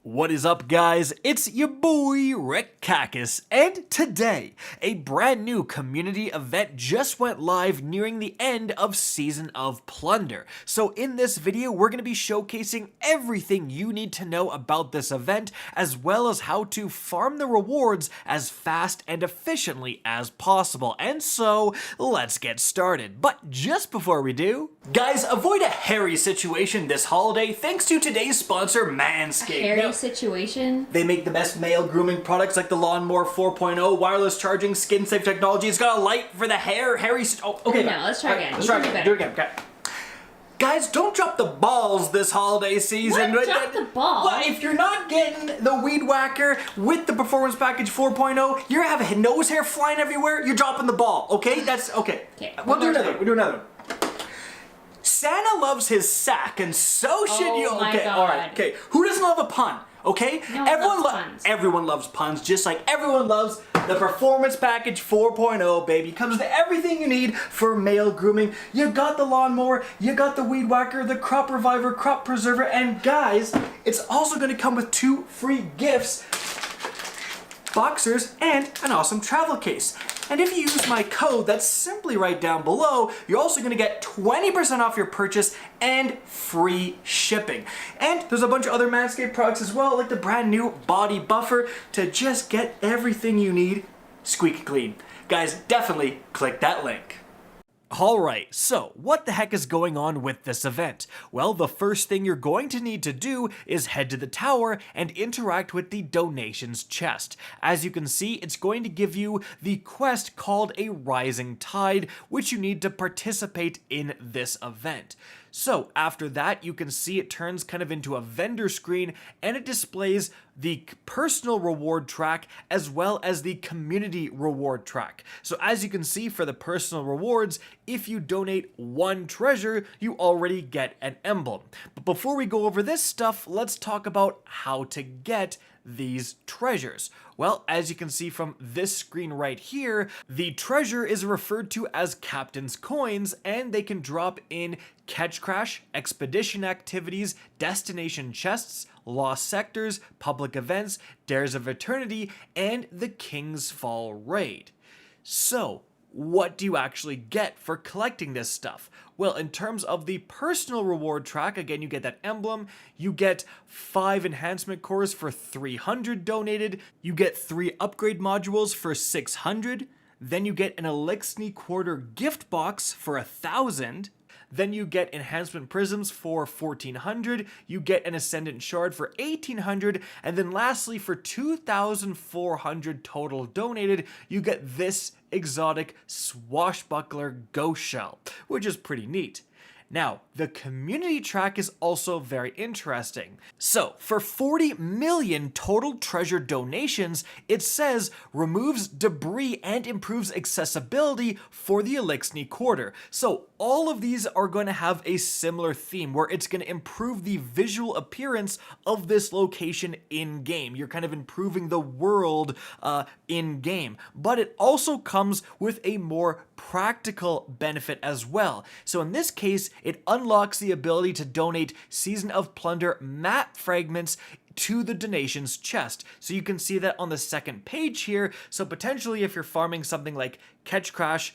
What is up, guys? It's your boy Rick Kakis, and today a brand new community event just went live nearing the end of Season of Plunder. So in this video we're going to be showcasing everything you need to know about this event, as well as how to farm the rewards as fast and efficiently as possible. And so let's get started. But just before we do, guys, avoid a hairy situation this holiday thanks to today's sponsor, Manscaped. Situation. They make the best male grooming products like the Lawnmower 4.0, wireless charging, skin safe technology. It's got a light for the hair, hairy. Oh, okay. No, let's try again. Let's try again. Do it again. Okay. Guys, don't drop the balls this holiday season. What? Drop the ball? Well, if you're not getting the Weed Whacker with the Performance Package 4.0, you're having nose hair flying everywhere. You're dropping the ball. Okay, that's okay. Okay. We'll do another. Santa loves his sack, and so should you. My Okay, God. all right. Okay, who doesn't love a pun? Okay, No everyone loves puns, just like everyone loves the Performance Package 4.0, baby. Comes with everything you need for male grooming. You got the lawnmower, you got the weed whacker, the crop reviver, crop preserver, and guys, it's also going to come with 2 free gifts: boxers and an awesome travel case. And if you use my code that's simply right down below, you're also going to get 20% off your purchase and free shipping. And there's a bunch of other Manscaped products as well, like the brand new body buffer to just get everything you need squeaky clean. Guys, definitely click that link. Alright, so what the heck is going on with this event? Well, the first thing you're going to need to do is head to the tower and interact with the donations chest. As you can see, it's going to give you the quest called a Rising Tide, which you need to participate in this event. So after that, you can see it turns kind of into a vendor screen, and it displays the personal reward track as well as the community reward track. So as you can see, for the personal rewards, if you donate 1 treasure, you already get an emblem. But before we go over this stuff, let's talk about how to get these treasures. Well, as you can see from this screen right here, the treasure is referred to as Captain's Coins, and they can drop in Ketchcrash, Expedition Activities, Destination Chests, Lost Sectors, Public Events, Dares of Eternity, and the King's Fall Raid. So, what do you actually get for collecting this stuff? Well, in terms of the personal reward track, again, you get that emblem, you get 5 enhancement cores for 300 donated, you get 3 upgrade modules for 600, then you get an Eliksni Quarter gift box for 1,000, then you get enhancement prisms for 1,400, you get an ascendant shard for 1,800, and then lastly for 2,400 total donated, you get this exotic Swashbuckler Ghost Shell, which is pretty neat. Now, the community track is also very interesting. So, for 40 million total treasure donations, it says removes debris and improves accessibility for the Eliksni Quarter. So, all of these are going to have a similar theme where it's going to improve the visual appearance of this location in-game. You're kind of improving the world in-game. But it also comes with a more practical benefit as well. So in this case, it unlocks the ability to donate Season of Plunder map fragments to the donations chest. So you can see that on the second page here. So potentially if you're farming something like Ketchcrash,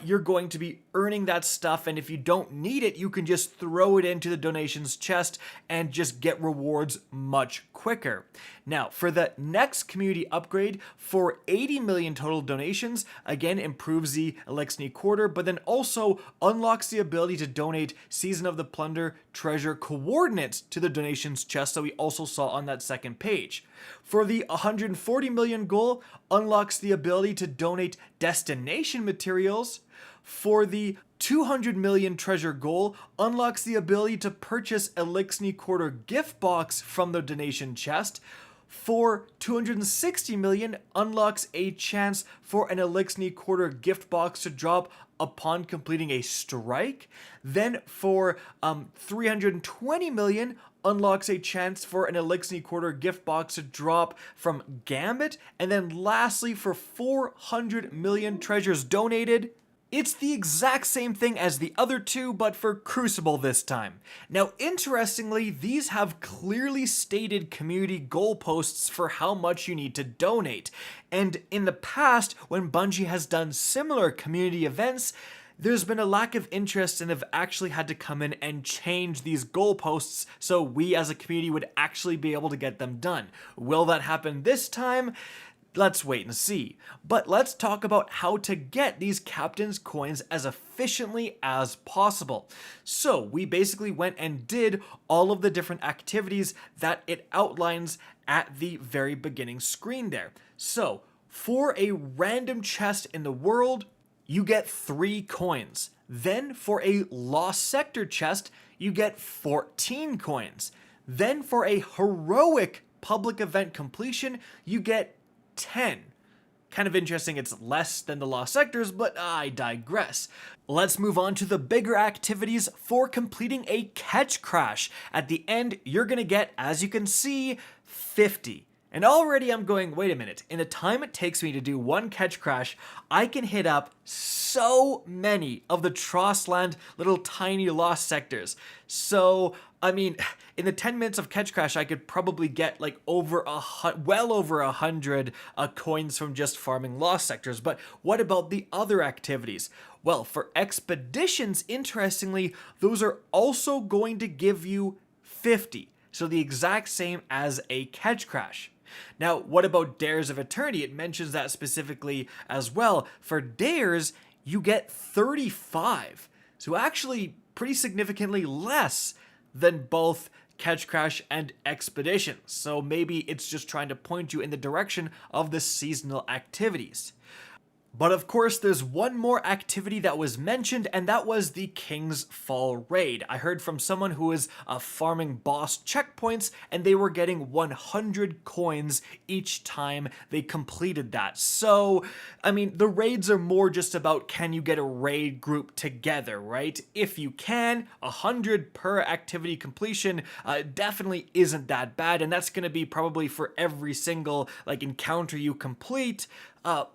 you're going to be earning that stuff, and if you don't need it, you can just throw it into the donations chest and just get rewards much quicker. Now, for the next community upgrade, for 80 million total donations, again, improves the Eliksni Quarter, but then also unlocks the ability to donate Season of the Plunder treasure coordinates to the donations chest that we also saw on that second page. For the 140 million goal, unlocks the ability to donate destination materials. For the 200 million treasure goal, unlocks the ability to purchase Eliksni Quarter gift box from the donation chest. For 260 million, unlocks a chance for an Eliksni Quarter gift box to drop upon completing a strike. Then for 320 million, unlocks a chance for an Eliksni Quarter gift box to drop from Gambit. And then lastly, for 400 million treasures donated, It's the exact same thing as the other two, but for Crucible this time. Now, interestingly, these have clearly stated community goalposts for how much you need to donate. And in the past, when Bungie has done similar community events, there's been a lack of interest and have actually had to come in and change these goalposts so we as a community would actually be able to get them done. Will that happen this time? Let's wait and see. But let's talk about how to get these captain's coins as efficiently as possible. So we basically went and did all of the different activities that it outlines at the very beginning screen there. So for a random chest in the world, you get 3 coins. Then for a lost sector chest, you get 14 coins. Then for a heroic public event completion, you get 10. Kind of interesting, it's less than the lost sectors, but I digress. Let's move on to the bigger activities for completing a Ketchcrash. At the end, you're gonna get, as you can see, 50. And already I'm going, wait a minute, in the time it takes me to do one Ketchcrash, I can hit up so many of the Trossland little tiny lost sectors. So, I mean, in the 10 minutes of Ketchcrash, I could probably get like well over 100 coins from just farming lost sectors. But what about the other activities? Well, for expeditions, interestingly, those are also going to give you 50. So the exact same as a Ketchcrash. Now, what about Dares of Eternity? It mentions that specifically as well. For Dares, you get 35. So actually pretty significantly less than both Ketchcrash and Expeditions. So maybe it's just trying to point you in the direction of the seasonal activities. But of course, there's one more activity that was mentioned, and that was the King's Fall Raid. I heard from someone who is farming boss checkpoints, and they were getting 100 coins each time they completed that. So, I mean, the raids are more just about can you get a raid group together, right? If you can, 100 per activity completion definitely isn't that bad, and that's going to be probably for every single encounter you complete.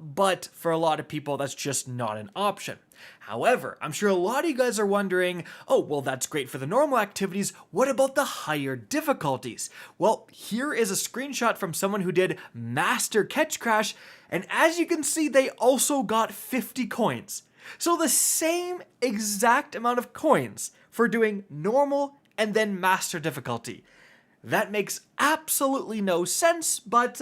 But for a lot of people, that's just not an option. However, I'm sure a lot of you guys are wondering, oh, well, that's great for the normal activities. What about the higher difficulties? Well, here is a screenshot from someone who did Master Ketchcrash, and as you can see, they also got 50 coins. So the same exact amount of coins for doing normal and then Master difficulty. That makes absolutely no sense, but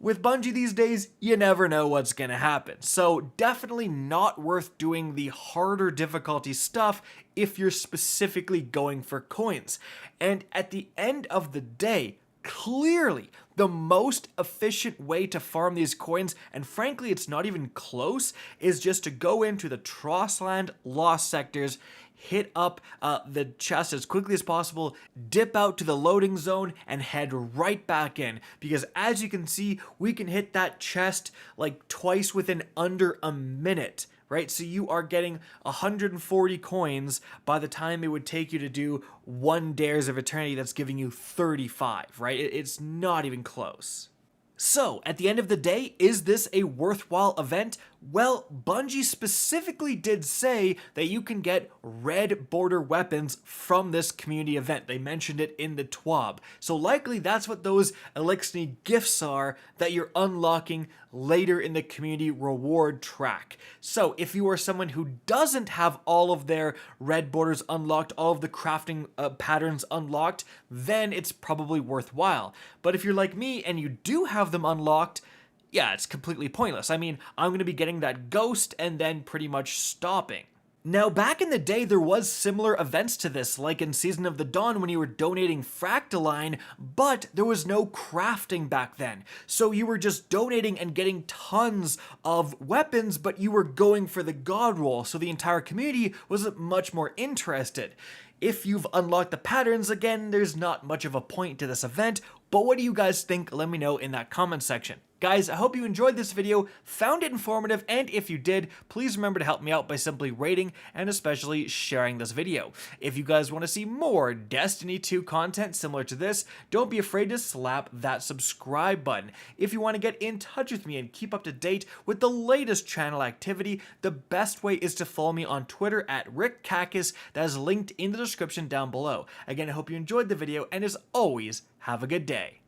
with Bungie these days, you never know what's gonna happen. So definitely not worth doing the harder difficulty stuff if you're specifically going for coins. And at the end of the day, clearly the most efficient way to farm these coins, and frankly it's not even close, is just to go into the Trossland lost sectors, hit up the chest as quickly as possible, dip out to the loading zone, and head right back in. Because as you can see, we can hit that chest like twice within under a minute, right? So you are getting 140 coins by the time it would take you to do one Dares of Eternity that's giving you 35, right? It's not even close. So, at the end of the day, is this a worthwhile event? Well, Bungie specifically did say that you can get red border weapons from this community event. They mentioned it in the TWAB. So likely that's what those Eliksni gifts are that you're unlocking later in the community reward track. So if you are someone who doesn't have all of their red borders unlocked, all of the crafting patterns unlocked, then it's probably worthwhile. But if you're like me and you do have them unlocked, yeah, it's completely pointless. I mean, I'm going to be getting that ghost and then pretty much stopping. Now, back in the day, there was similar events to this, like in Season of the Dawn when you were donating Fractaline, but there was no crafting back then. So you were just donating and getting tons of weapons, but you were going for the god roll, so the entire community was much more interested. If you've unlocked the patterns, again, there's not much of a point to this event, But what do you guys think? Let me know in that comment section. Guys, I hope you enjoyed this video, found it informative, and if you did, please remember to help me out by simply rating and especially sharing this video. If you guys want to see more Destiny 2 content similar to this, don't be afraid to slap that subscribe button. If you want to get in touch with me and keep up to date with the latest channel activity, the best way is to follow me on Twitter at RickCacus, that is linked in the description down below. Again, I hope you enjoyed the video, and as always, have a good day.